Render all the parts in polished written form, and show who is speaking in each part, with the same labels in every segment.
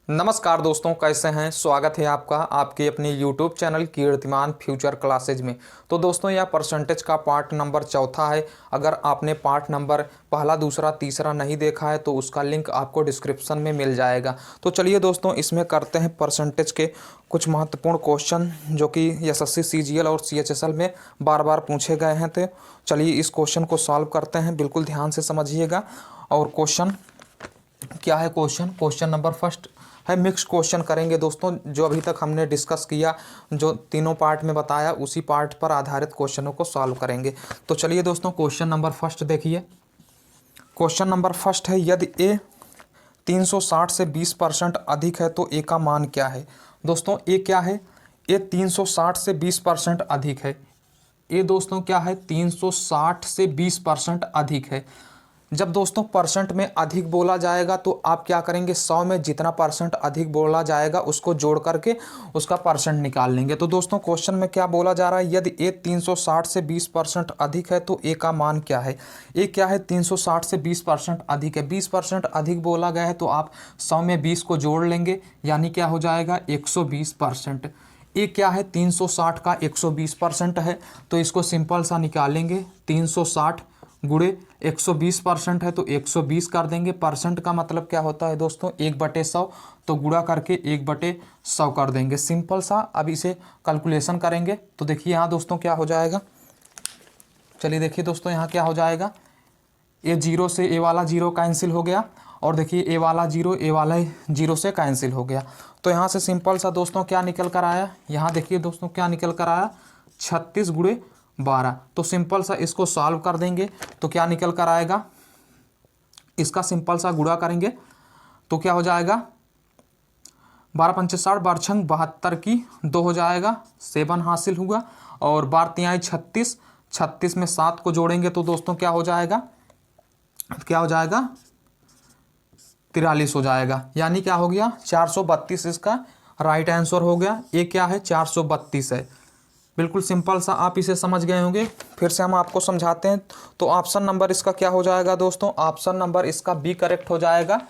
Speaker 1: नमस्कार दोस्तों, कैसे हैं। स्वागत है आपका आपके अपने YouTube चैनल कीर्तिमान फ्यूचर क्लासेज में। तो दोस्तों, यह परसेंटेज का पार्ट नंबर चौथा है। अगर आपने पार्ट नंबर पहला, दूसरा, तीसरा नहीं देखा है तो उसका लिंक आपको डिस्क्रिप्शन में मिल जाएगा। तो चलिए दोस्तों, इसमें करते हैं परसेंटेज के कुछ महत्वपूर्ण क्वेश्चन जो कि एसएससी सीजीएल और सीएचएसएल में बार बार पूछे गए हैं। तो चलिए इस क्वेश्चन को सॉल्व करते हैं, बिल्कुल ध्यान से समझिएगा। और क्वेश्चन क्या है, क्वेश्चन नंबर फर्स्ट है। मिक्स क्वेश्चन करेंगे दोस्तों, जो अभी तक हमने डिस्कस किया, जो तीनों पार्ट में बताया उसी पार्ट पर आधारित क्वेश्चनों को सॉल्व करेंगे। तो चलिए दोस्तों, क्वेश्चन नंबर फर्स्ट देखिए। क्वेश्चन नंबर फर्स्ट है, यदि ए 360 से 20% अधिक है तो ए का मान क्या है। दोस्तों ए क्या है, ए 360 से 20% अधिक है। ए दोस्तों क्या है, 360 से 20% अधिक है। जब दोस्तों परसेंट में अधिक बोला जाएगा तो आप क्या करेंगे, 100 में जितना परसेंट अधिक बोला जाएगा उसको जोड़ करके उसका परसेंट निकाल लेंगे। तो दोस्तों क्वेश्चन में क्या बोला जा रहा है, यदि ए 360 से 20% अधिक है तो ए का मान क्या है। ए क्या है, 360 से 20% अधिक है। 20% अधिक बोला गया है तो आप 100 में 20 को जोड़ लेंगे, यानी क्या हो जाएगा, 120%। ए क्या है, 360 का 120% है, तो इसको सिंपल सा निकालेंगे। 360 गुणे 120% है तो 120 कर देंगे। परसेंट का मतलब क्या होता है दोस्तों, 1/100, तो गुणा करके 1/100 कर देंगे, सिंपल सा। अब इसे कैलकुलेशन करेंगे तो देखिए यहाँ दोस्तों क्या हो जाएगा। चलिए देखिए दोस्तों, यहाँ क्या हो जाएगा, ए जीरो से ए वाला जीरो कैंसिल हो गया, और देखिए ए वाला जीरो से कैंसिल हो गया। तो यहाँ से सिंपल सा दोस्तों क्या निकल कर आया, यहाँ देखिए दोस्तों क्या निकल कर आया, 36 गुणे 12। तो सिंपल सा इसको सॉल्व कर देंगे तो क्या निकल कर आएगा, इसका सिंपल सा गुणा करेंगे तो क्या हो जाएगा, 12 पंचे 60, 12 छंग 72 की 2 हो जाएगा, 7 हासिल हुआ। और 12 तिहाई 36, 36 में 7 को जोड़ेंगे तो दोस्तों क्या हो जाएगा, 43 हो जाएगा। यानी क्या हो गया, 432 इसका राइट आंसर हो गया। ये क्या है, 432 है। बिल्कुल सिंपल सा, आप इसे समझ गए होंगे। फिर से हम आपको समझाते हैं। तो ऑप्शन नंबर इसका क्या हो जाएगा दोस्तों, ऑप्शन नंबर इसका बी करेक्ट हो जाएगा।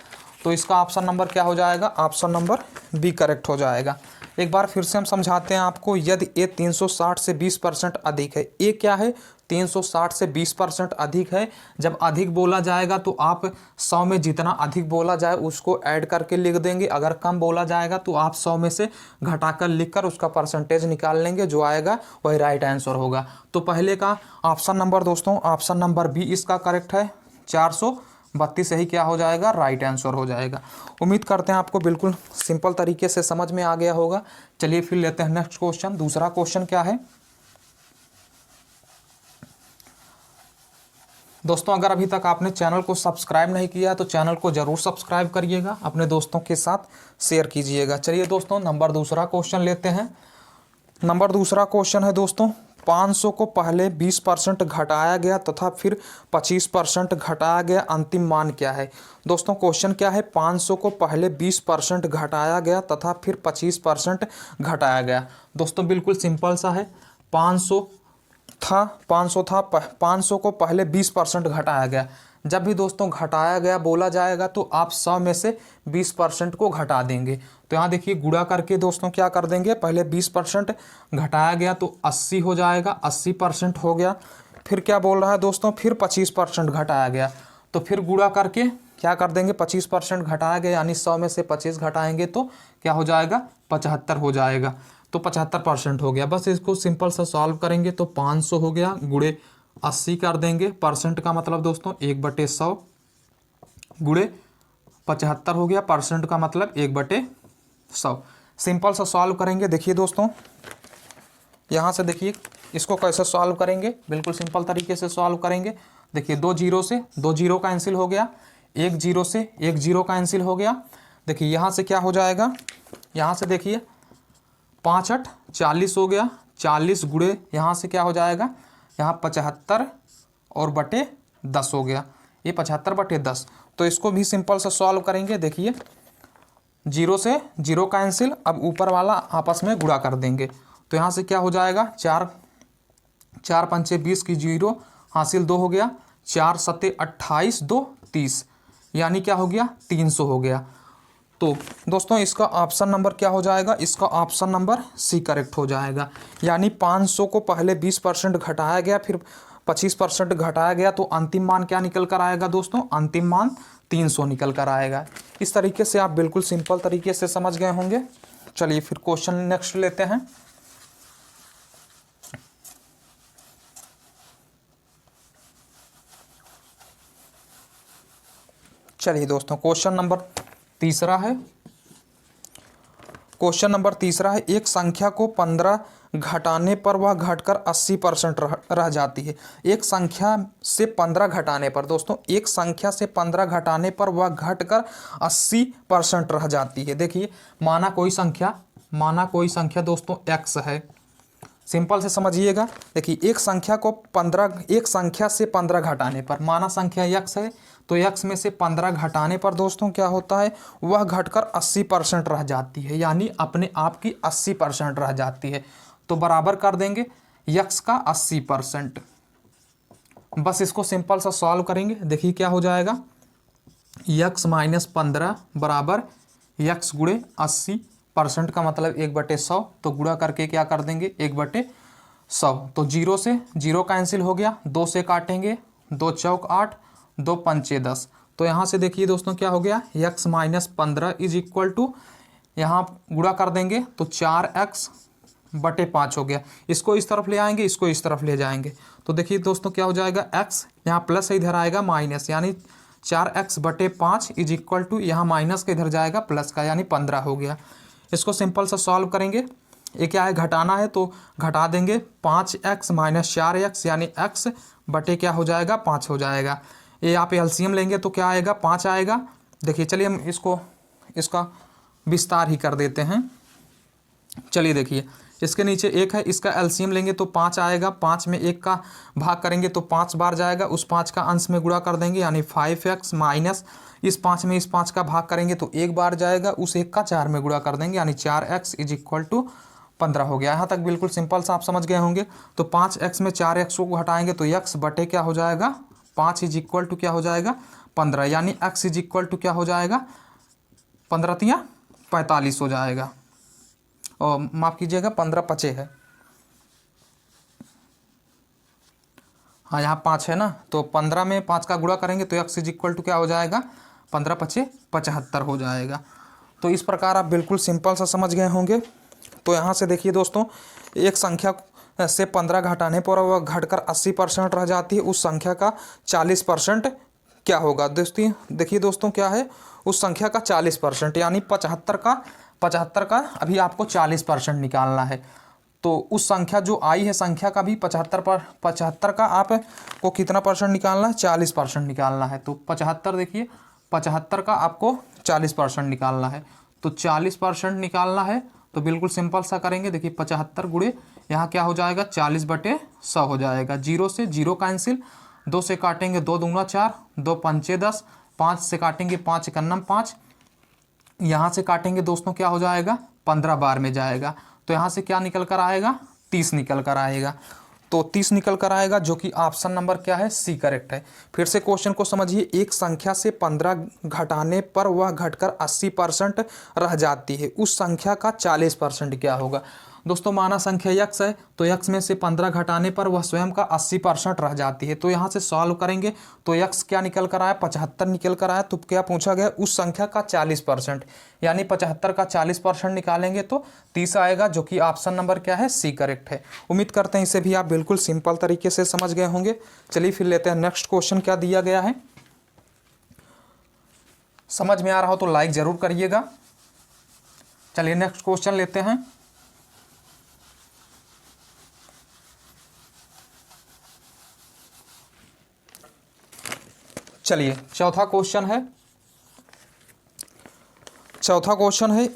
Speaker 1: तो इसका ऑप्शन नंबर क्या हो जाएगा, ऑप्शन नंबर बी करेक्ट हो जाएगा। एक बार फिर से हम समझाते हैं आपको। यदि ए 360 से 20% अधिक है, ए क्या है, 360 से 20% अधिक है। जब अधिक बोला जाएगा तो आप 100 में जितना अधिक बोला जाए उसको ऐड करके लिख देंगे। अगर कम बोला जाएगा तो आप 100 में से घटाकर लिखकर उसका परसेंटेज निकाल लेंगे, जो आएगा वही राइट आंसर होगा। तो पहले का ऑप्शन नंबर दोस्तों, ऑप्शन नंबर बी इसका करेक्ट है, 432 यही क्या हो जाएगा, राइट आंसर हो जाएगा। उम्मीद करते हैं आपको बिल्कुल सिंपल तरीके से समझ में आ गया होगा। चलिए फिर लेते हैं नेक्स्ट क्वेश्चन। दूसरा क्वेश्चन क्या है दोस्तों, अगर अभी तक आपने चैनल को सब्सक्राइब नहीं किया है तो चैनल को जरूर सब्सक्राइब करिएगा, अपने दोस्तों के साथ शेयर कीजिएगा। चलिए दोस्तों, नंबर दूसरा क्वेश्चन लेते हैं। नंबर दूसरा क्वेश्चन है दोस्तों, 500 को पहले 20% घटाया गया तथा फिर 25% घटाया गया, अंतिम मान क्या है। दोस्तों क्वेश्चन क्या है, 500 को पहले 20% घटाया गया तथा फिर 25% घटाया गया। दोस्तों बिल्कुल सिंपल सा है, 500 को पहले 20% घटाया गया। जब भी दोस्तों घटाया गया बोला जाएगा तो आप 100 में से 20% को घटा देंगे। तो यहाँ देखिए गुणा करके दोस्तों क्या कर देंगे, पहले 20% घटाया गया तो 80 हो जाएगा, 80% हो गया। फिर क्या बोल रहा है दोस्तों, फिर 25% घटाया गया, तो फिर गुणा करके क्या कर देंगे, 25% घटाया गया यानी 100 में से 25 घटाएंगे तो क्या हो जाएगा, 75 हो जाएगा। तो 75% हो गया। बस इसको सिंपल सा सॉल्व करेंगे तो 500 हो गया, गुणे 80 कर देंगे। परसेंट का मतलब दोस्तों 1/100 गुणे 75 हो गया। परसेंट का मतलब 1/100। सिंपल सा सॉल्व करेंगे। देखिए दोस्तों, यहाँ से देखिए इसको कैसे सॉल्व करेंगे, बिल्कुल सिंपल तरीके से सॉल्व करेंगे। देखिए 2 जीरो से 2 जीरो कैंसिल हो गया, 1 जीरो से 1 जीरो कैंसिल हो गया। देखिए यहाँ से क्या हो जाएगा, यहाँ से देखिए 5 8 40 हो गया, 40 गुणे यहाँ से क्या हो जाएगा, यहाँ 75 और बटे 10 हो गया, ये 75/10। तो इसको भी सिंपल से सॉल्व करेंगे। देखिए जीरो से जीरो कैंसिल, अब ऊपर वाला आपस में गुणा कर देंगे तो यहाँ से क्या हो जाएगा, 4 पंचे 20 की जीरो हासिल 2 हो गया, 4 सत्ते 28 2 30, यानी क्या हो गया, 300 हो गया। तो दोस्तों इसका ऑप्शन नंबर क्या हो जाएगा, इसका ऑप्शन नंबर सी करेक्ट हो जाएगा। यानी 500 को पहले 20% घटाया गया, फिर 25% घटाया गया, तो अंतिम मान क्या निकल कर आएगा दोस्तों, अंतिम मान 300 निकल कर आएगा। इस तरीके से आप बिल्कुल सिंपल तरीके से समझ गए होंगे। चलिए फिर क्वेश्चन नेक्स्ट लेते हैं। चलिए दोस्तों क्वेश्चन नंबर तीसरा है। क्वेश्चन नंबर तीसरा है, एक संख्या को 15 घटाने पर वह घटकर 80% रह जाती है। एक संख्या से 15 घटाने पर दोस्तों, एक संख्या से 15 घटाने पर वह घटकर 80% रह जाती है। देखिए माना कोई संख्या दोस्तों x है। सिंपल से समझिएगा। देखिए एक संख्या से 15 घटाने पर, माना संख्या x है तो x में से 15 घटाने पर दोस्तों क्या होता है, वह घटकर 80% रह जाती है। यानी अपने आप की 80% रह जाती है। तो बराबर कर देंगे x का 80%। बस इसको सिंपल सा सॉल्व करेंगे। देखिए क्या हो जाएगा, x माइनस 15 बराबर x गुणे 80% का मतलब 1/100। तो गुणा करके क्या कर देंगे 1/100। तो 0 से 0 कैंसिल हो गया, 2 से काटेंगे, 2 चौक 8, 2 पंचे 10। तो यहाँ से देखिए दोस्तों क्या हो गया, x minus 15 is equal to, यहाँ गुणा कर देंगे तो 4x/5 हो गया। इसको इस तरफ ले आएंगे, इसको इस तरफ ले जाएंगे। तो देखिए दोस्तों क्या हो जाएगा, x यहाँ प्लस है, इधर आएगा माइनस, यानी 4x/5 इज इक्वल टू, यहाँ माइनस का इधर जाएगा प्लस का, यानी 15 हो गया। इसको सिंपल सा सॉल्व करेंगे। ये क्या है, घटाना है तो घटा देंगे, 5x माइनस 4x यानी x बटे क्या हो जाएगा 5 हो जाएगा। ये आप एलसीएम लेंगे तो क्या आएगा 5 आएगा। देखिए चलिए हम इसका विस्तार ही कर देते हैं। चलिए देखिए इसके नीचे 1 है, इसका एलसीएम लेंगे तो 5 आएगा। 5 में 1 का भाग करेंगे तो 5 बार जाएगा, उस 5 का अंश में गुणा कर देंगे, यानी 5x माइनस इस 5 में इस 5 का भाग करेंगे तो 1 बार जाएगा, उस 1 का 4 में गुणा कर देंगे, यानी 4x इज इक्वल टू 15 हो गया। यहाँ तक बिल्कुल सिंपल सा आप समझ गए होंगे। तो 5x में 4x को घटाएंगे तो x बटे क्या हो जाएगा 5 इज इक्वल टू क्या हो जाएगा 15, यानी x इज इक्वल टू क्या हो जाएगा 15 45 हो जाएगा। और माफ़ कीजिएगा 15 पचे है, हाँ यहाँ 5 है ना, तो 15 में 5 का गुणा करेंगे तो x इज इक्वल टू क्या हो जाएगा 15 पचे 75 हो जाएगा। तो इस प्रकार आप बिल्कुल सिंपल सा समझ गए होंगे। तो यहाँ से देखिए दोस्तों, एक संख्या से 15 घटाने पर वह घटकर 80% रह जाती है, उस संख्या का 40% क्या होगा दोस्तों। देखिए दोस्तों क्या है, उस संख्या का 40%, यानी 75 का अभी आपको 40% निकालना है। तो उस संख्या जो आई है संख्या का भी 75 का आपको कितना परसेंट निकालना है 40% निकालना है। तो 75 देखिए 75 का आपको 40% निकालना है, तो 40% निकालना है। तो बिल्कुल सिंपल सा करेंगे। देखिए 75 गुणे यहाँ क्या हो जाएगा 40/100 हो जाएगा। 0 से 0 कैंसिल, 2 से काटेंगे 2 दूना 4, 2 पंचे 10, 5 से काटेंगे 5 एकन्नम 5, यहाँ से काटेंगे दोस्तों क्या हो जाएगा 15 बार में जाएगा। तो यहाँ से क्या निकल कर आएगा 30 निकल कर आएगा। तो 30 निकल कर आएगा, जो कि ऑप्शन नंबर क्या है सी करेक्ट है। फिर से क्वेश्चन को समझिए, एक संख्या से 15 घटाने पर वह घटकर 80% रह जाती है, उस संख्या का 40% क्या होगा। दोस्तों माना संख्या x है तो x में से 15 घटाने पर वह स्वयं का 80% रह जाती है। तो यहाँ से सॉल्व करेंगे तो x क्या निकल कर आया 75 निकल कर आया। तो क्या पूछा गया उस संख्या का 40%, यानी 75 का 40% निकालेंगे तो 30 आएगा, जो कि ऑप्शन नंबर क्या है सी करेक्ट है। उम्मीद करते हैं इसे भी आप बिल्कुल सिंपल तरीके से समझ गए होंगे। चलिए फिर लेते हैं नेक्स्ट क्वेश्चन क्या दिया गया है। समझ में आ रहा हो तो लाइक जरूर करिएगा। चलिए नेक्स्ट क्वेश्चन लेते हैं। चलिए चौथा क्वेश्चन है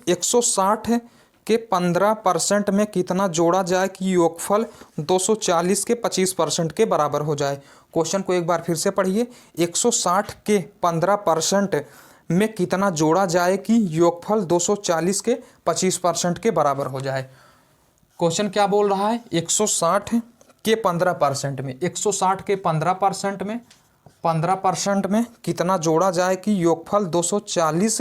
Speaker 1: 160 के 15% में कितना जोड़ा जाए कि योगफल 240 के 25% के बराबर हो जाए। क्वेश्चन को एक बार फिर से पढ़िए। 160 के 15% में कितना जोड़ा जाए कि योगफल 240 के 25% के बराबर हो जाए। क्वेश्चन क्या बोल रहा है 160 के 15% में, 160 के 15% में कितना जोड़ा जाए कि योगफल 240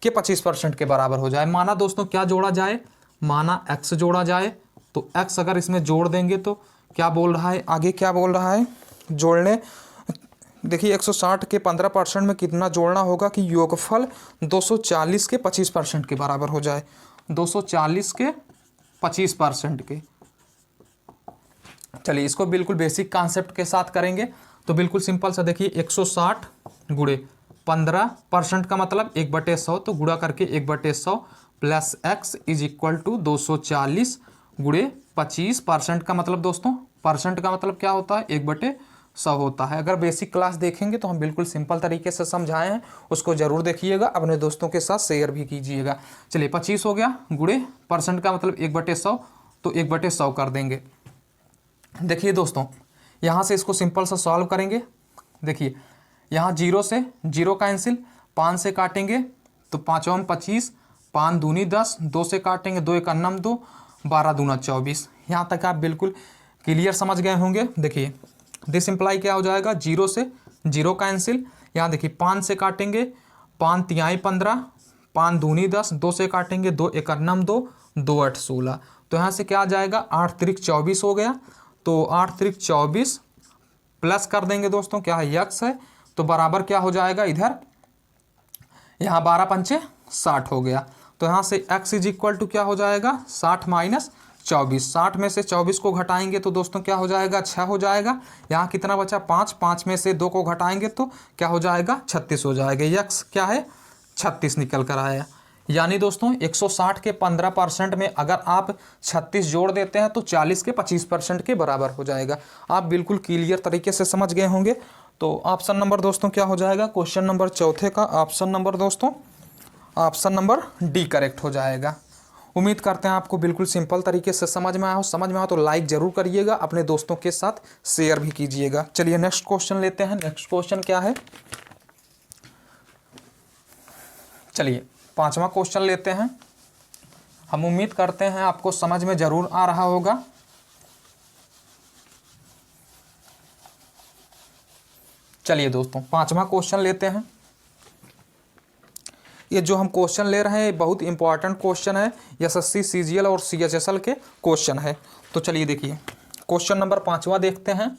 Speaker 1: के 25% के बराबर हो जाए। माना दोस्तों क्या जोड़ा जाए, माना x जोड़ा जाए, तो x अगर इसमें जोड़ देंगे तो क्या बोल रहा है, आगे क्या बोल रहा है, जोड़ने देखिए 160 के 15% में कितना जोड़ना होगा कि योगफल 240 के 25% के बराबर हो जाए, 240 के 25% के। चलिए इसको बिल्कुल बेसिक कॉन्सेप्ट के साथ करेंगे तो बिल्कुल सिंपल सा देखिए 160 गुणे 15% का मतलब 1/100, तो गुणा करके 1/100 plus x is equal to 240 गुणे 25% का मतलब दोस्तों, परसेंट का मतलब क्या होता है, 1/100 होता है। अगर बेसिक क्लास देखेंगे तो हम बिल्कुल सिंपल तरीके से समझाए हैं, उसको जरूर देखिएगा, अपने दोस्तों के साथ शेयर भी कीजिएगा। चलिए 25 हो गया, गुणे परसेंट का मतलब 1/100, तो 1/100 कर देंगे। देखिए दोस्तों यहाँ से इसको सिंपल सा सॉल्व करेंगे। देखिए यहाँ 0 से 0 कैंसिल, 5 से काटेंगे तो 5 और 25, 5 दूनी 10, 2 से काटेंगे 2 1 9 2, 12 दूना 24। यहाँ तक आप बिल्कुल क्लियर समझ गए होंगे। देखिए दिस इम्प्लाई क्या हो जाएगा, 0 से 0 कैंसिल, यहाँ देखिए 5 से काटेंगे, 5 तिहाई 15, 5 दूनी 10, 2 से काटेंगे 2 1 9 2, 2 8 16, तो यहाँ से क्या आ जाएगा 8 त्रिक 24 हो गया, तो 8 त्रिक 24 प्लस कर देंगे दोस्तों क्या है यक्स है, तो बराबर क्या हो जाएगा इधर, यहाँ 12 पंचे 60 हो गया, तो यहाँ से x इज इक्वल टू क्या हो जाएगा 60 माइनस 24, 60 में से 24 को घटाएंगे तो दोस्तों क्या हो जाएगा 6 हो जाएगा, यहाँ कितना बचा 5, 5 में से 2 को घटाएंगे तो क्या हो जाएगा 36 हो जाएगा, x क्या है 36 निकल कर आया। यानी दोस्तों 160 के 15% में अगर आप 36 जोड़ देते हैं तो 40 के 25% के बराबर हो जाएगा। आप बिल्कुल क्लियर तरीके से समझ गए होंगे। तो ऑप्शन नंबर दोस्तों क्या हो जाएगा, क्वेश्चन नंबर चौथे का ऑप्शन नंबर दोस्तों, ऑप्शन नंबर डी करेक्ट हो जाएगा। उम्मीद करते हैं आपको बिल्कुल सिंपल तरीके से समझ में आया हो। समझ में आया तो लाइक जरूर करिएगा, अपने दोस्तों के साथ शेयर भी कीजिएगा। चलिए नेक्स्ट क्वेश्चन लेते हैं। नेक्स्ट क्वेश्चन क्या है, चलिए 5वां क्वेश्चन लेते हैं। हम उम्मीद करते हैं आपको समझ में जरूर आ रहा होगा। चलिए दोस्तों 5वां क्वेश्चन लेते हैं। ये जो हम क्वेश्चन ले रहे हैं बहुत इंपॉर्टेंट क्वेश्चन है, एसएससी सीजीएल और सीएचएसएल के क्वेश्चन है। तो चलिए देखिए क्वेश्चन नंबर 5वां देखते हैं।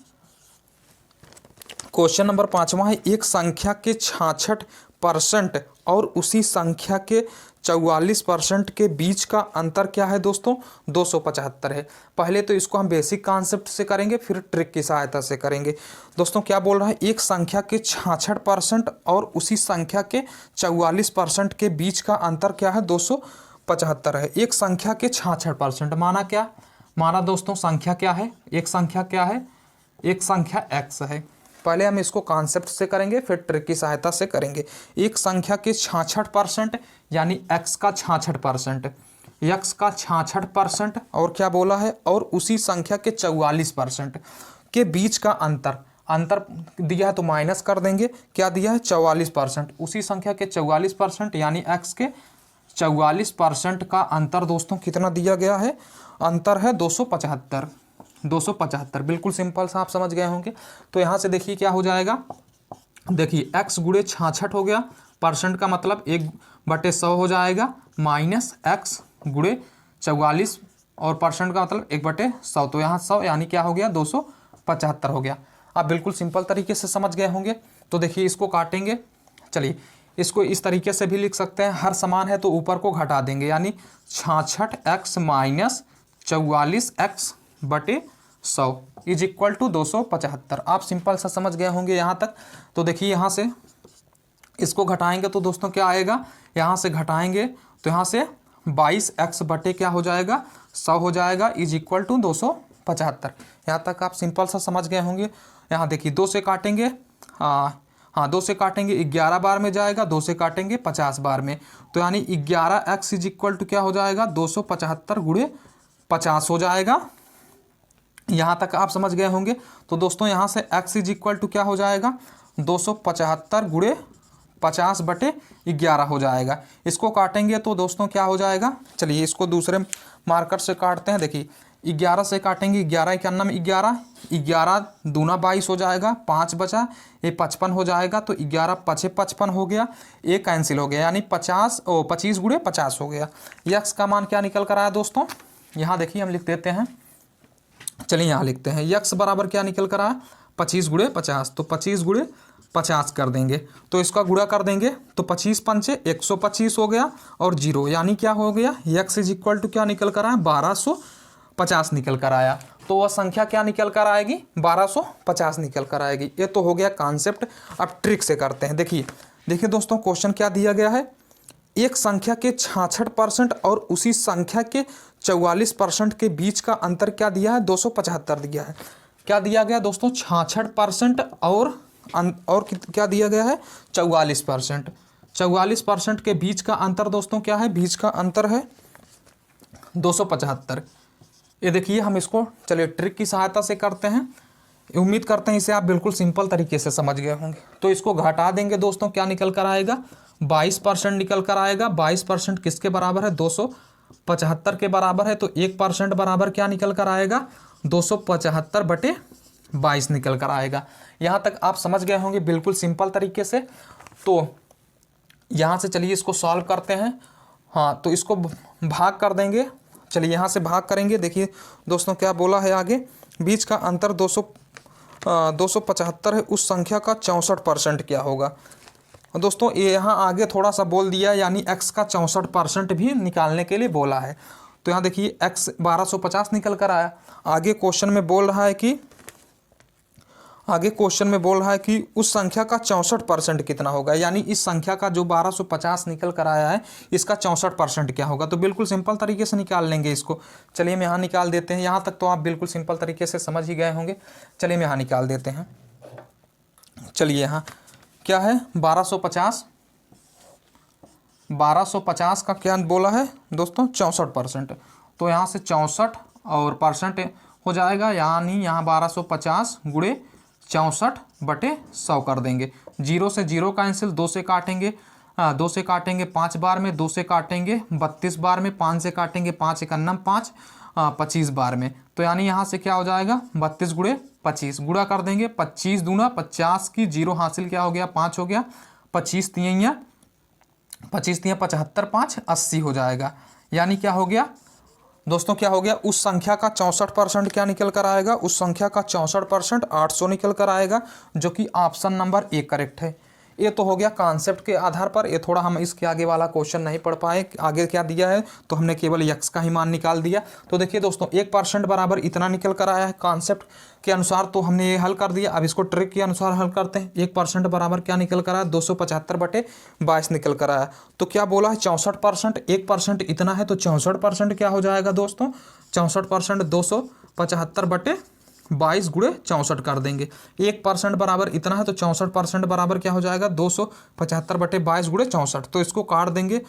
Speaker 1: क्वेश्चन नंबर 5वां है, एक संख्या के 66% और उसी संख्या के 44% के बीच का अंतर क्या है दोस्तों, 275 है। पहले तो इसको हम बेसिक कॉन्सेप्ट से करेंगे, फिर ट्रिक की सहायता से करेंगे। दोस्तों क्या बोल रहा है, एक संख्या के 66% और उसी संख्या के 44% के बीच का अंतर क्या है, 275 है। एक संख्या के 66% माना क्या, माना दोस्तों संख्या क्या है, एक संख्या क्या है, एक संख्या x है। पहले हम इसको कॉन्सेप्ट से करेंगे, फिर ट्रिक की सहायता से करेंगे। एक संख्या के 66% यानी x का 66%, x का 66% और क्या बोला है, और उसी संख्या के 44% के बीच का अंतर, अंतर दिया है तो माइनस कर देंगे, क्या दिया है 44%, उसी संख्या के 44% यानी x के 44% का अंतर दोस्तों कितना दिया गया है, अंतर है 275, 275। बिल्कुल सिंपल सा आप समझ गए होंगे। तो यहाँ से देखिए क्या हो जाएगा, देखिए x गुणे 66 हो गया, परसेंट का मतलब 1/100 हो जाएगा, माइनस x गुणे 44 और परसेंट का मतलब 1/100, तो यहाँ 100 यानी क्या हो गया 275 हो गया। आप बिल्कुल सिंपल तरीके से समझ गए होंगे। तो देखिए इसको काटेंगे, चलिए इसको इस तरीके से भी लिख सकते हैं, हर समान है तो ऊपर को घटा देंगे, यानी 66x माइनस 44x बटे 100 इज इक्वल टू 275। आप सिंपल सा समझ गए होंगे यहाँ तक। तो देखिए यहाँ से इसको घटाएंगे तो दोस्तों क्या आएगा, यहाँ से घटाएंगे तो यहाँ से 22x बटे क्या हो जाएगा 100 हो जाएगा, इज इक्वल टू 275। यहाँ तक आप सिंपल सा समझ गए होंगे। यहाँ देखिए 2 से काटेंगे, हाँ 2 से काटेंगे 11 बार में जाएगा, 2 से काटेंगे 50 बार में, तो यानी 11x इज इक्वल टू क्या हो जाएगा 275 गुणे 50 हो जाएगा। यहाँ तक आप समझ गए होंगे। तो दोस्तों यहाँ से x इज इक्वल टू क्या हो जाएगा 275 गुणे 50 बटे 11 हो जाएगा। इसको काटेंगे तो दोस्तों क्या हो जाएगा, चलिए इसको दूसरे मार्कर से काटते हैं। देखिए 11 से काटेंगे, 11 के अन्ना में 11, 11 दूना 22 हो जाएगा, 5 बचा, ये 55 हो जाएगा। तो 11 पचे 55 हो गया, ये कैंसिल हो गया, यानी 25 गुणे 50 हो गया। यक्स का मान क्या निकल कर आया दोस्तों, यहाँ देखिए हम लिख देते हैं, चलिए यहाँ लिखते हैं, यक्स बराबर क्या निकल कर आया 25 गुणे 50। तो 25 गुणे 50 कर देंगे, तो इसका गुणा कर देंगे तो 25 पंचे 125 हो गया और 0, यानी क्या हो गया यक्स इज इक्वल टू क्या निकल कर आया 1250 निकल कर आया। तो वह संख्या क्या निकल कर आएगी 1250 निकल कर आएगी। ये तो हो गया कॉन्सेप्ट। अब ट्रिक से करते हैं। देखिए दोस्तों, क्वेश्चन क्या दिया गया है, एक संख्या के 66% और उसी संख्या के 44% के बीच का अंतर क्या दिया है 275 दिया है। क्या दिया गया दोस्तों 66% और क्या दिया गया है 44%। 44% के बीच का अंतर दोस्तों क्या है, बीच का अंतर है 275। ये देखिए हम इसको चलिए ट्रिक की सहायता से करते हैं। उम्मीद करते हैं इसे आप बिल्कुल सिंपल तरीके से समझ गए होंगे। तो इसको घटा देंगे दोस्तों, क्या निकल कर आएगा 22% निकल कर आएगा। 22% किसके बराबर है 275 के बराबर है। तो 1% बराबर क्या निकल कर आएगा 275/22 निकल कर आएगा। यहाँ तक आप समझ गए होंगे बिल्कुल सिंपल तरीके से। तो यहाँ से चलिए इसको सॉल्व करते हैं। हाँ, तो इसको भाग कर देंगे। चलिए यहाँ से भाग करेंगे। देखिए दोस्तों क्या बोला है आगे, बीच का अंतर 275 है, उस संख्या का 64% क्या होगा। दोस्तों ये यहाँ आगे थोड़ा सा बोल दिया, यानी x का 64% भी निकालने के लिए बोला है। तो यहाँ देखिए x 1250 निकल कर आया। आगे क्वेश्चन में बोल रहा है कि उस संख्या का 64% कितना होगा, यानी इस संख्या का जो 1250 निकल कर आया है इसका 64% क्या होगा। तो बिल्कुल सिंपल तरीके से निकाल लेंगे इसको। चलिए हम यहाँ निकाल देते हैं। यहाँ तक तो आप बिल्कुल सिंपल तरीके से समझ ही गए होंगे। चलिए हम यहाँ निकाल देते हैं। चलिए यहाँ क्या है 1250 का क्या बोला है दोस्तों 64%। तो यहाँ से 64 और परसेंट हो जाएगा, यानी यहाँ 1250 गुणे 64/100 कर देंगे। 0 से 0 कैंसिल, 2 से काटेंगे 5 बार में, 2 से काटेंगे 32 बार में, 5 से काटेंगे 5 1 5 25 बार में। तो यानी यहाँ से क्या हो जाएगा 32 गुणे 25 गुणा कर देंगे। 25 दूना 50 की 0 हासिल क्या हो गया 5 हो गया। 25 तियाँ 75, 5 80 हो जाएगा। यानी क्या हो गया दोस्तों, क्या हो गया उस संख्या का 64% क्या निकल कर आएगा, उस संख्या का 64% 800 निकल कर आएगा, जो कि ऑप्शन नंबर ए करेक्ट है। ये तो हो गया कॉन्सेप्ट के आधार पर। ये थोड़ा हम इसके आगे वाला क्वेश्चन नहीं पढ़ पाए, आगे क्या दिया है तो हमने केवल यक्स का ही मान निकाल दिया। तो देखिए दोस्तों 1% बराबर इतना निकल कर आया है कॉन्सेप्ट के अनुसार। तो हमने ये हल कर दिया। अब इसको ट्रिक के अनुसार हल करते हैं। 1% बराबर क्या निकल कर आया 275/22 निकल कर आया। तो क्या बोला है 64%, 1% इतना है तो 64% क्या हो जाएगा दोस्तों 64% 275/22 गुणे 64 कर देंगे। 1% बराबर इतना है तो 64% बराबर क्या हो जाएगा 275/22 गुणे 64। तो इसको काट देंगे,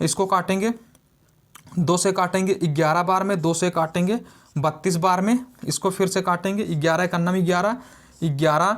Speaker 1: इसको काटेंगे 2 से काटेंगे 11 बार में, 2 से काटेंगे 32 बार में, इसको फिर से काटेंगे 11 1 11, 11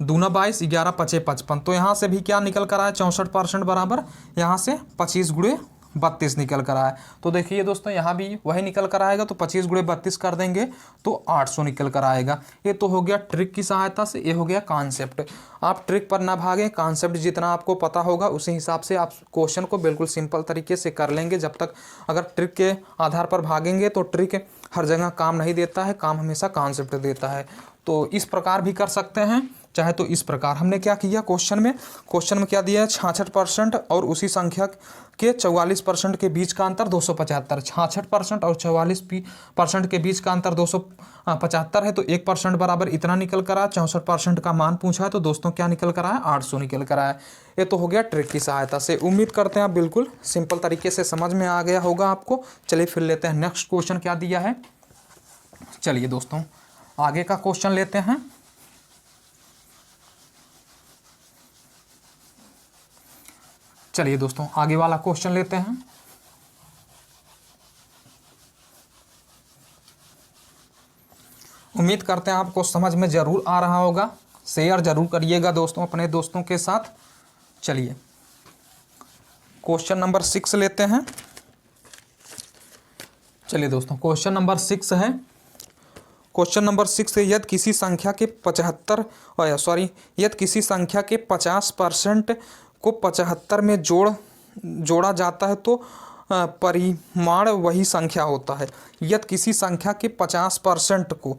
Speaker 1: दूना 22, 11 पचे 55। तो यहाँ से भी क्या निकल कर आया 64% बराबर यहाँ से 25 गुणे 32 निकल कर आया। तो देखिए दोस्तों यहाँ भी वही निकल कर आएगा। तो 25 गुणे 32 कर देंगे तो 800 निकल कर आएगा। ये तो हो गया ट्रिक की सहायता से, ये हो गया कॉन्सेप्ट। आप ट्रिक पर ना भागें, कॉन्सेप्ट जितना आपको पता होगा उसी हिसाब से आप क्वेश्चन को बिल्कुल सिंपल तरीके से कर लेंगे। जब तक अगर ट्रिक के आधार पर भागेंगे तो ट्रिक हर जगह काम नहीं देता है, काम हमेशा कॉन्सेप्ट देता है। तो इस प्रकार भी कर सकते हैं, चाहे तो इस प्रकार। हमने क्या किया क्वेश्चन में क्या दिया है 66% और उसी संख्या के 44% के बीच का अंतर 275। 66% और 44% के बीच का अंतर 275 है। तो 1% बराबर इतना निकल कर आया। 64% का मान पूछा है तो दोस्तों क्या निकल कर आया 800 निकल कर आया। ये तो हो गया ट्रिक की सहायता से। उम्मीद करते हैं आप बिल्कुल सिंपल तरीके से समझ में आ गया होगा आपको। चलिए फिर लेते हैं नेक्स्ट क्वेश्चन क्या दिया है। चलिए दोस्तों आगे का क्वेश्चन लेते हैं। चलिए दोस्तों आगे वाला क्वेश्चन लेते हैं। उम्मीद करते हैं आपको समझ में जरूर आ रहा होगा। शेयर जरूर करिएगा दोस्तों अपने दोस्तों के साथ। चलिए क्वेश्चन नंबर 6 लेते हैं। चलिए दोस्तों क्वेश्चन नंबर 6 है क्वेश्चन नंबर 6 है, यदि किसी संख्या के 50% को 75 में जोड़ा जाता है तो परिमाण वही संख्या होता है। यदि किसी संख्या के 50% को,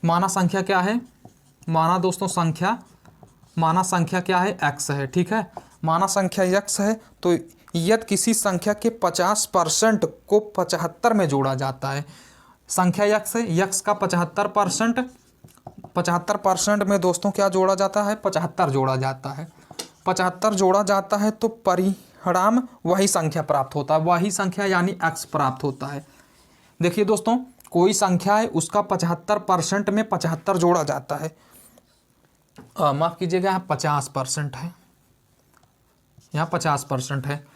Speaker 1: माना संख्या क्या है, माना दोस्तों संख्या क्या है, x है, ठीक है, माना संख्या x है, तो यदि किसी संख्या के 50% को 75 में जोड़ा जाता है, संख्या x है, x का 75% में दोस्तों क्या जोड़ा जाता है, 75 जोड़ा जाता है, 75 जोड़ा जाता है तो परिणाम वही संख्या प्राप्त होता है, वही संख्या यानी x प्राप्त होता है। देखिए दोस्तों, कोई संख्या है उसका 75% में 75 जोड़ा जाता है, माफ़ कीजिएगा यहाँ 50% है, यहाँ 50% है।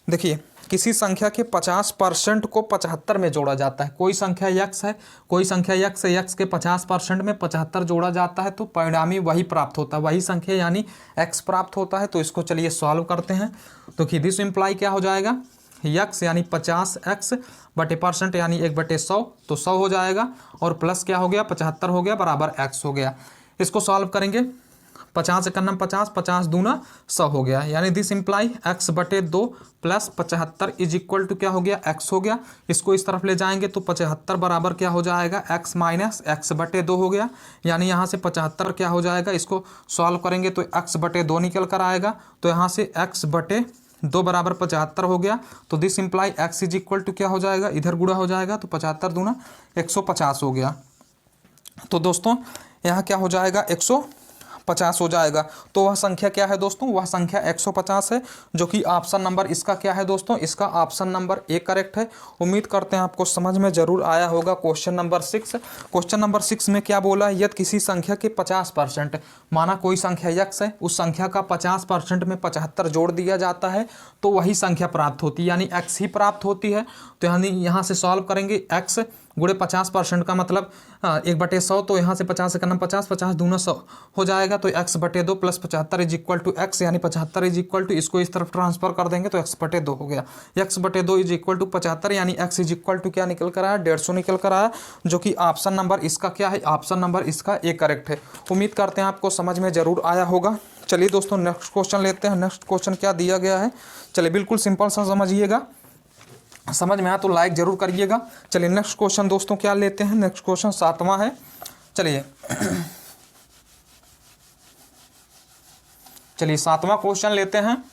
Speaker 1: देखिए किसी संख्या के 50% को 75 में जोड़ा जाता है, कोई संख्या x है, कोई संख्या x है, x के 50% में 75 जोड़ा जाता है तो परिणामी वही प्राप्त होता है, वही संख्या यानी x प्राप्त होता है। तो इसको चलिए सॉल्व करते हैं। तो कि दिस इम्प्लाई क्या हो जाएगा, x यानी 50x बटे % यानी 1/100, तो 100 हो जाएगा, और प्लस क्या हो गया, 75 हो गया बराबर x हो गया। इसको सॉल्व करेंगे, 50 1 50, 50 दूना 100 हो गया, यानी this imply x/2 plus 75 is equal to क्या हो गया, x हो गया। इसको इस तरफ ले जाएंगे तो 75 बराबर क्या हो जाएगा, x माइनस x/2 हो गया, यानी यहाँ से 75 क्या हो जाएगा, इसको सॉल्व करेंगे तो x/2 निकल कर आएगा, तो यहाँ से x/2 बराबर 75 हो गया। तो this imply x is equal to क्या हो जाएगा, इधर गुणा हो जाएगा तो 75 दूना 150 हो गया। तो दोस्तों यहाँ क्या हो जाएगा, 150 हो जाएगा। तो वह संख्या क्या है दोस्तों, वह संख्या 150 है, जो कि ऑप्शन नंबर इसका क्या है दोस्तों, इसका ऑप्शन नंबर ए करेक्ट है। उम्मीद करते हैं आपको समझ में जरूर आया होगा। क्वेश्चन नंबर 6 में क्या बोला है, यदि किसी संख्या के 50%, माना कोई संख्या x है, उस संख्या का 50% में 75 जोड़ दिया जाता है तो वही संख्या प्राप्त होती है, यानी x ही प्राप्त होती है। तो यानी यहाँ से सॉल्व करेंगे, x गुणे 50% का मतलब 1/100, तो यहाँ से 50 1 50, 50 दूना 100 हो जाएगा, तो x/2 plus 75 is equal to x, यानी 75 इज इक्वल टू, इसको इस तरफ ट्रांसफर कर देंगे तो x/2 हो गया। x/2 इज इक्वल टू 75, यानी x इज इक्वल टू क्या निकल कर आया, 150 निकल कर आया, जो कि ऑप्शन नंबर इसका क्या है, ऑप्शन नंबर इसका ए करेक्ट है। उम्मीद करते हैं आपको समझ में जरूर आया होगा। चलिए दोस्तों नेक्स्ट क्वेश्चन लेते हैं। नेक्स्ट क्वेश्चन क्या दिया गया है, चलिए बिल्कुल सिंपल सा समझिएगा, समझ में आया तो लाइक जरूर करिएगा। चलिए नेक्स्ट क्वेश्चन दोस्तों क्या लेते हैं, नेक्स्ट क्वेश्चन 7वां है। चलिए 7वां क्वेश्चन लेते हैं।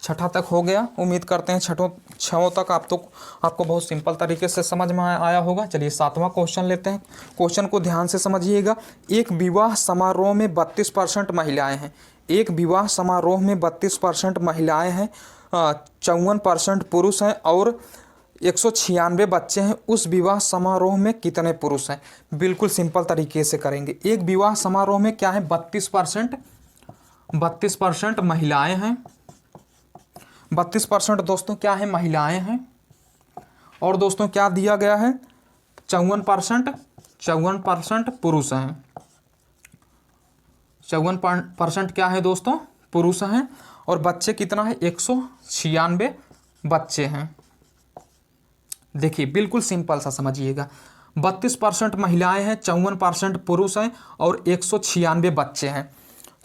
Speaker 1: 6ठा तक हो गया, उम्मीद करते हैं 6 तक आपको बहुत सिंपल तरीके से समझ में आया होगा। चलिए 7वां क्वेश्चन लेते हैं। क्वेश्चन को ध्यान से समझिएगा। एक विवाह समारोह में 32% महिलाएं हैं, एक विवाह समारोह में 32% महिलाएं हैं, 54% पुरुष हैं और 196 बच्चे हैं। उस विवाह समारोह में कितने पुरुष हैं? बिल्कुल सिंपल तरीके से करेंगे। एक विवाह समारोह में क्या है, 32% महिलाएं हैं, 32% दोस्तों क्या है, महिलाएं हैं, और दोस्तों क्या दिया गया है, 54% पुरुष हैं, 54% क्या है दोस्तों, पुरुष हैं, और बच्चे कितना है, 196 बच्चे हैं। देखिए बिल्कुल सिंपल सा समझिएगा, 32% महिलाएं हैं, 54% पुरुष हैं और 196 बच्चे हैं।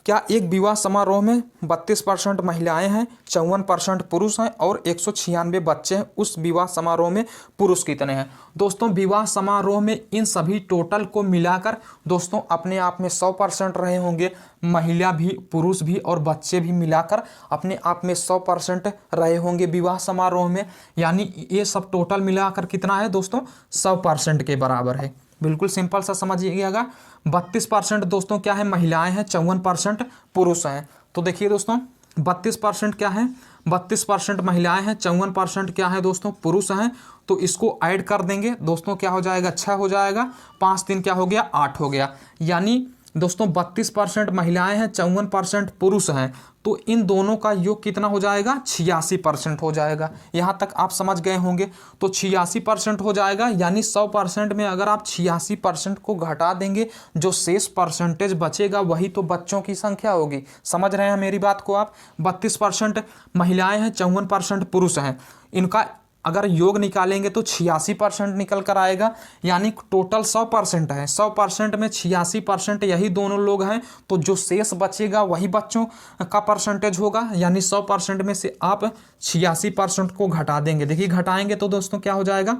Speaker 1: क्या एक विवाह समारोह में 32% महिलाएं हैं, 54% पुरुष हैं और 196 बच्चे हैं। उस विवाह समारोह में पुरुष कितने हैं? दोस्तों विवाह समारोह में इन सभी टोटल को मिलाकर दोस्तों अपने आप में 100% रहे होंगे, महिला भी पुरुष भी और बच्चे भी मिलाकर अपने आप में 100% रहे होंगे विवाह समारोह में, यानी ये सब टोटल मिलाकर कितना है दोस्तों, 100% के बराबर है। बिल्कुल सिंपल सा समझिएगा। 32% दोस्तों क्या है, महिलाएं हैं, 54% पुरुष हैं। तो देखिए दोस्तों 32% क्या है, 32% महिलाएं हैं, 54% क्या है दोस्तों, पुरुष हैं। तो इसको ऐड कर देंगे दोस्तों, क्या हो जाएगा, 6 हो जाएगा, 5 3 क्या हो गया, 8 हो गया। यानी दोस्तों 32% महिलाएं हैं, 54% पुरुष हैं, तो इन दोनों का योग कितना हो जाएगा, 86% हो जाएगा। यहाँ तक आप समझ गए होंगे। तो 86% हो जाएगा, यानी 100% में अगर आप 86% को घटा देंगे, जो शेष परसेंटेज बचेगा वही तो बच्चों की संख्या होगी। समझ रहे हैं मेरी बात को आप? 32% महिलाएं हैं, 54% पुरुष हैं, इनका अगर योग निकालेंगे तो 86% निकल कर आएगा, यानी टोटल 100% है। 100% में 86% यही दोनों लोग हैं, तो जो शेष बचेगा वही बच्चों का परसेंटेज होगा। यानी 100% में से आप 86% को घटा देंगे। देखिए घटाएंगे तो दोस्तों क्या हो जाएगा,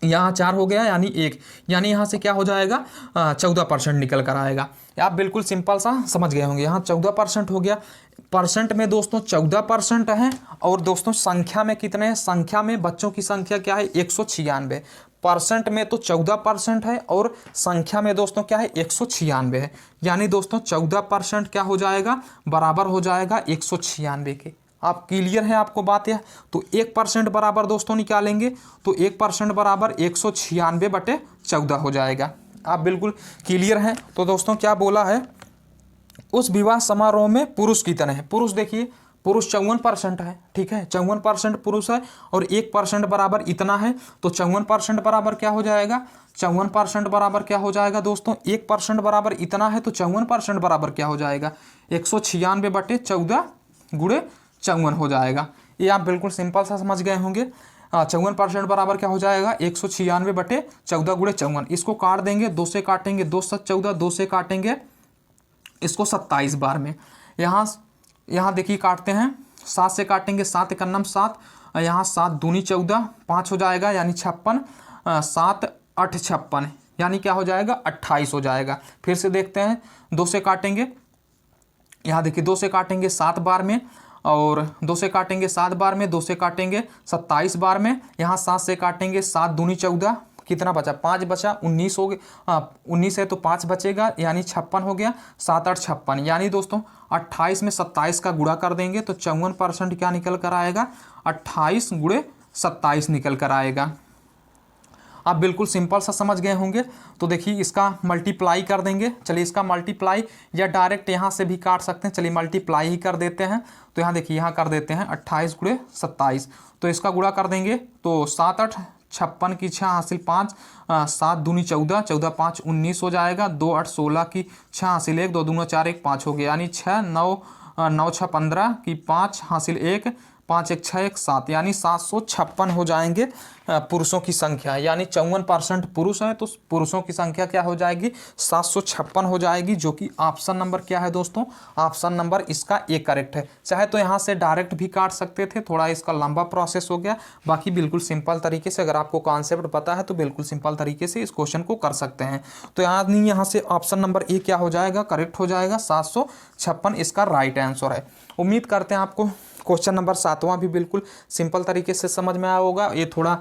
Speaker 1: यहाँ 4 हो गया यानी 1, यानी यहाँ से क्या हो जाएगा 14% निकल कर आएगा। आप बिल्कुल सिंपल सा समझ गए होंगे। यहाँ 14% हो गया। परसेंट में दोस्तों 14% है, और दोस्तों संख्या में कितने हैं, संख्या में बच्चों की संख्या क्या है 196। परसेंट में तो 14% है, और संख्या में दोस्तों क्या है 196 है। यानी दोस्तों 14% क्या हो जाएगा, बराबर हो जाएगा 196 के। आप क्लियर है आपको बात यह? तो 1% बराबर दोस्तों निकालेंगे तो 1% बराबर 196/14 हो जाएगा। आप बिल्कुल क्लियर हैं। तो दोस्तों क्या बोला है, उस विवाह समारोह में पुरुष कितने हैं। पुरुष देखिए, पुरुष 54% है, ठीक है, 54% पुरुष है, और 1% बराबर इतना है, तो 54% बराबर क्या हो जाएगा, 54% बराबर क्या हो जाएगा दोस्तों, 1% बराबर इतना है, तो 54% बराबर क्या हो जाएगा 196/14 गुणे 54 हो जाएगा। ये आप बिल्कुल सिंपल सा समझ गए होंगे। 54% बराबर क्या हो जाएगा 196/14 गुणे 54। इसको काट देंगे, 2 से काटेंगे 2 7 14, 2 से काटेंगे इसको 27 बार में। यहाँ देखिए काटते हैं, 7 से काटेंगे 7 1 9 7, यहाँ 7 दूनी 14, 5 हो जाएगा यानी 56, 7 8 56, यानी क्या हो जाएगा 28 हो जाएगा। फिर से देखते हैं, 2 से काटेंगे, यहाँ देखिए 2 से काटेंगे 7 बार में, और 2 से काटेंगे 7 बार में, 2 से काटेंगे 27 बार में, यहाँ 7 से काटेंगे 7 दूनी 14, कितना बचा 5 बचा, 19 हो गया, 19 है तो 5 बचेगा यानी 56 हो गया, 7 8 56, यानी दोस्तों 28 में 27 का गुणा कर देंगे तो 54% क्या निकल कर आएगा 28 गुणे 27 निकल कर आएगा। आप बिल्कुल सिंपल सा समझ गए होंगे। तो देखिए इसका मल्टीप्लाई कर देंगे, चलिए इसका मल्टीप्लाई, या डायरेक्ट यहाँ से भी काट सकते हैं, चलिए मल्टीप्लाई ही कर देते हैं। तो यहाँ देखिए यहाँ कर देते हैं 28 गुणे 27, तो इसका गुणा कर देंगे तो 7 8 56 की 6 हासिल 5, 7 दूनी 14, 14 5 19 हो जाएगा, 2 8 16 की 6 हासिल 1, 2 दूना 4 1 5 हो गया, यानी 6 9 9 6 15 की 5 हासिल 1, 5 1 6 1 7, यानी 756 हो जाएंगे पुरुषों की संख्या। यानी 54% पुरुष हैं, तो पुरुषों की संख्या क्या हो जाएगी 756 हो जाएगी, जो कि ऑप्शन नंबर क्या है दोस्तों, ऑप्शन नंबर इसका ए करेक्ट है। चाहे तो यहाँ से डायरेक्ट भी काट सकते थे, थोड़ा इसका लंबा प्रोसेस हो गया, बाकी बिल्कुल सिंपल तरीके से अगर आपको कॉन्सेप्ट पता है तो बिल्कुल सिंपल तरीके से इस क्वेश्चन को कर सकते हैं। तो यहाँ से ऑप्शन नंबर ए क्या हो जाएगा, करेक्ट हो जाएगा, 756 इसका राइट आंसर है। उम्मीद करते हैं आपको क्वेश्चन नंबर 7वां भी बिल्कुल सिंपल तरीके से समझ में आया होगा। ये थोड़ा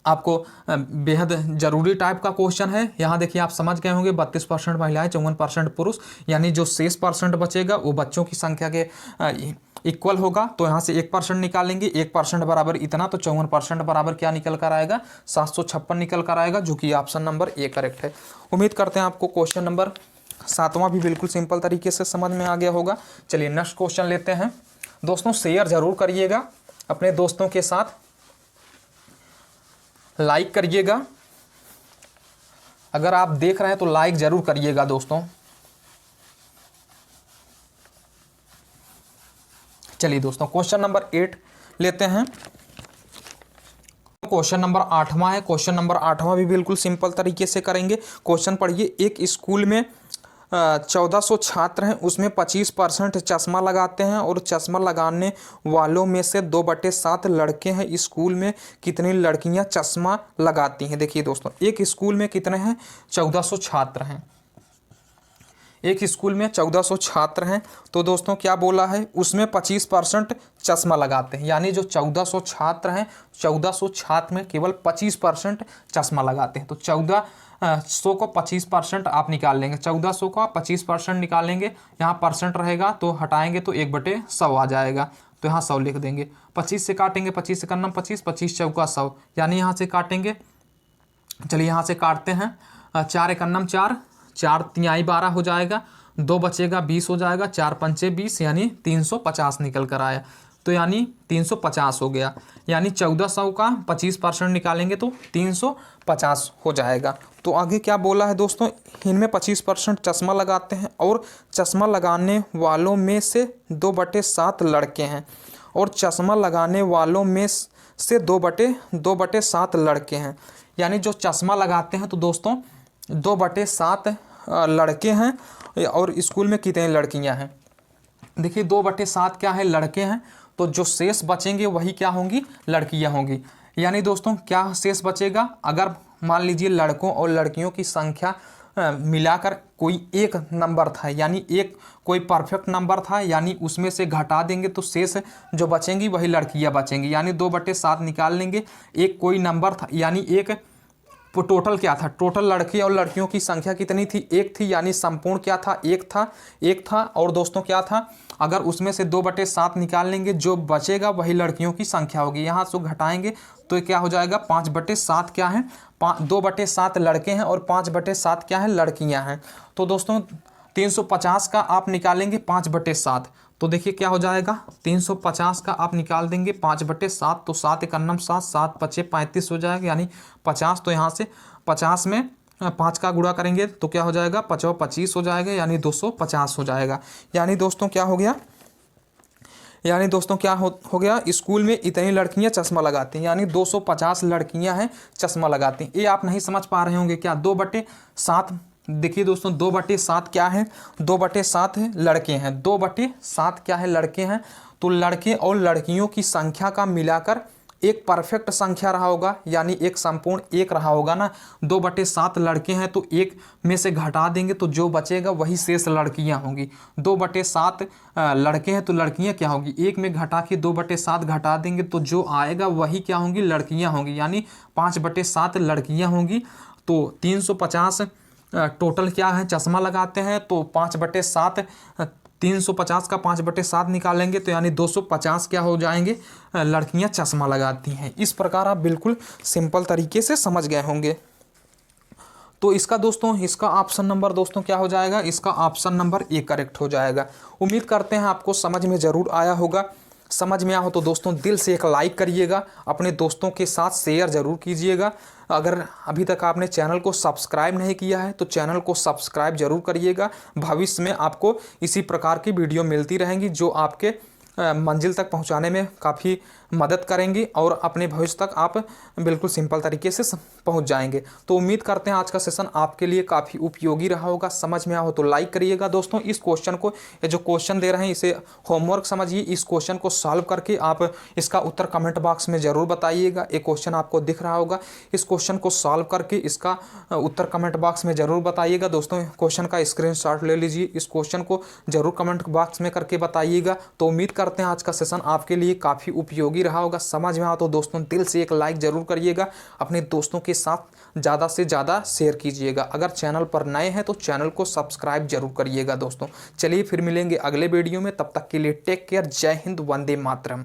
Speaker 1: आपको बेहद जरूरी टाइप का क्वेश्चन है। यहाँ देखिए आप समझ गए होंगे 32% महिलाएं 54% पुरुष, यानी जो शेष परसेंट बचेगा वो बच्चों की संख्या के इक्वल होगा। तो यहाँ से 1% निकालेंगे, 1% बराबर इतना, तो 54% बराबर क्या निकल कर आएगा 756 निकल कर आएगा, जो कि ऑप्शन नंबर ए करेक्ट है। उम्मीद करते हैं आपको क्वेश्चन नंबर 7वां भी बिल्कुल सिंपल तरीके से समझ में आ गया होगा। चलिए नेक्स्ट क्वेश्चन लेते हैं। दोस्तों शेयर जरूर करिएगा अपने दोस्तों के साथ, लाइक करिएगा, अगर आप देख रहे हैं तो लाइक जरूर करिएगा दोस्तों। चलिए दोस्तों क्वेश्चन नंबर 8 लेते हैं। क्वेश्चन नंबर 8वां है। क्वेश्चन नंबर 8वां भी बिल्कुल सिंपल तरीके से करेंगे। क्वेश्चन पढ़िए, एक स्कूल में 1400 छात्र हैं, उसमें 25% चश्मा लगाते हैं और चश्मा लगाने वालों में से 2/7 लड़के हैं। स्कूल में कितनी लड़कियां चश्मा लगाती हैं। देखिए दोस्तों एक स्कूल में कितने हैं 1400 छात्र हैं, एक स्कूल में 1400 छात्र हैं, तो दोस्तों क्या बोला है उसमें 25% चश्मा लगाते हैं। यानी जो 1400 छात्र हैं, 1400 छात्र में केवल 25% चश्मा लगाते हैं। तो 1400 को 25% आप निकाल लेंगे, 1400 का 25% निकालेंगे, यहाँ परसेंट रहेगा तो हटाएंगे तो 1/100 आ जाएगा, तो यहाँ 100 लिख देंगे। 25 से काटेंगे, 25 से करना 25, 25 चौका 100, यानी यहाँ से काटेंगे, चलिए यहाँ से काटते हैं, 4 1 4, 4 तिहाई 12 हो जाएगा, 2 बचेगा 20 हो जाएगा, 4 पंचे 20, यानी 350 निकल कर आया, तो यानी 350 हो गया। यानी 1400 का 25% निकालेंगे तो 350 हो जाएगा। तो आगे क्या बोला है दोस्तों, इनमें 25% चश्मा लगाते हैं और चश्मा लगाने वालों में से 2/7 लड़के हैं, और चश्मा लगाने वालों में से 2/7 लड़के हैं। यानी जो चश्मा लगाते हैं तो दोस्तों 2/7 लड़के हैं। और स्कूल में कितनी लड़कियां हैं? देखिए 2/7 क्या है, लड़के हैं, तो जो शेष बचेंगे वही क्या होंगी, लड़कियां होंगी। यानी दोस्तों क्या शेष बचेगा, अगर मान लीजिए लड़कों और लड़कियों की संख्या मिलाकर कोई एक नंबर था, यानी एक कोई परफेक्ट नंबर था, यानी उसमें से घटा देंगे तो शेष जो बचेंगी वही लड़कियां बचेंगी। यानी 2/7 निकाल लेंगे, एक कोई नंबर था, यानी एक टोटल क्या था, टोटल लड़के और लड़कियों की संख्या कितनी थी, एक थी, यानी संपूर्ण क्या था, एक था। और दोस्तों क्या था, अगर उसमें से 2/7 निकाल लेंगे, जो बचेगा वही लड़कियों की संख्या होगी। यहाँ से घटाएंगे तो क्या हो जाएगा, 5/7 क्या है, 2/7 लड़के हैं और 5/7 क्या है, लड़कियां हैं। तो दोस्तों 350 का आप निकालेंगे 5/7, तो देखिए क्या हो जाएगा, 350 का आप निकाल देंगे 5/7, तो 7 × 9 7, 7 × 5 35 हो जाएगा, यानी 50। तो यहाँ से 50 में 5 का गुणा करेंगे तो क्या हो जाएगा, 5 × 25 हो जाएगा, यानी 250 हो जाएगा। यानी दोस्तों क्या हो गया, हो गया, स्कूल में इतनी लड़कियां चश्मा लगाती हैं, यानी 250 लड़कियां हैं चश्मा लगाती हैं। ये आप नहीं समझ पा रहे होंगे क्या, 2/7। देखिए दोस्तों 2/7 क्या है, 2/7 लड़के हैं, 2/7 क्या है, लड़के हैं। तो लड़के और लड़कियों की संख्या का मिलाकर एक परफेक्ट संख्या रहा होगा, यानी एक संपूर्ण एक रहा होगा ना। 2/7 लड़के हैं तो एक में से घटा देंगे तो जो बचेगा वही शेष लड़कियां होंगी। 2/7 लड़के हैं तो लड़कियां क्या होगी, एक में घटा के 2/7 घटा देंगे तो जो आएगा वही क्या होंगी, लड़कियां होंगी, यानी 5/7 लड़कियां होंगी। तो 350 टोटल क्या है, चश्मा लगाते हैं, तो 5/7 350 का 5/7 निकालेंगे तो यानी 250 क्या हो जाएंगे, लड़कियां चश्मा लगाती हैं। इस प्रकार आप बिल्कुल सिंपल तरीके से समझ गए होंगे। तो इसका दोस्तों इसका ऑप्शन नंबर दोस्तों क्या हो जाएगा, इसका ऑप्शन नंबर ए करेक्ट हो जाएगा। उम्मीद करते हैं आपको समझ में ज़रूर आया होगा। समझ में आया हो तो दोस्तों दिल से एक लाइक करिएगा, अपने दोस्तों के साथ शेयर ज़रूर कीजिएगा। अगर अभी तक आपने चैनल को सब्सक्राइब नहीं किया है तो चैनल को सब्सक्राइब जरूर करिएगा। भविष्य में आपको इसी प्रकार की वीडियो मिलती रहेंगी जो आपके मंजिल तक पहुंचाने में काफ़ी मदद करेंगी और अपने भविष्य तक आप बिल्कुल सिंपल तरीके से पहुंच जाएंगे। तो उम्मीद करते हैं आज का सेशन आपके लिए काफ़ी उपयोगी रहा होगा। समझ में आया हो तो लाइक करिएगा। दोस्तों इस क्वेश्चन को, ये जो क्वेश्चन दे रहे हैं इसे होमवर्क समझिए। इस क्वेश्चन को सॉल्व करके आप इसका उत्तर कमेंट बॉक्स में ज़रूर बताइएगा। एक क्वेश्चन आपको दिख रहा होगा, इस क्वेश्चन को सॉल्व करके इसका उत्तर कमेंट बॉक्स में ज़रूर बताइएगा। दोस्तों क्वेश्चन का स्क्रीनशॉट ले लीजिए, इस क्वेश्चन को ज़रूर कमेंट बॉक्स में करके बताइएगा। तो उम्मीद करते हैं आज का सेशन आपके लिए काफ़ी उपयोगी रहा होगा। समझ में आया तो दोस्तों दिल से एक लाइक ज़रूर करिएगा, अपने दोस्तों के साथ ज़्यादा से ज़्यादा शेयर कीजिएगा। अगर चैनल पर नए हैं तो चैनल को सब्सक्राइब जरूर करिएगा। दोस्तों चलिए फिर मिलेंगे अगले वीडियो में, तब तक के लिए टेक केयर। जय हिंद, वंदे मातरम।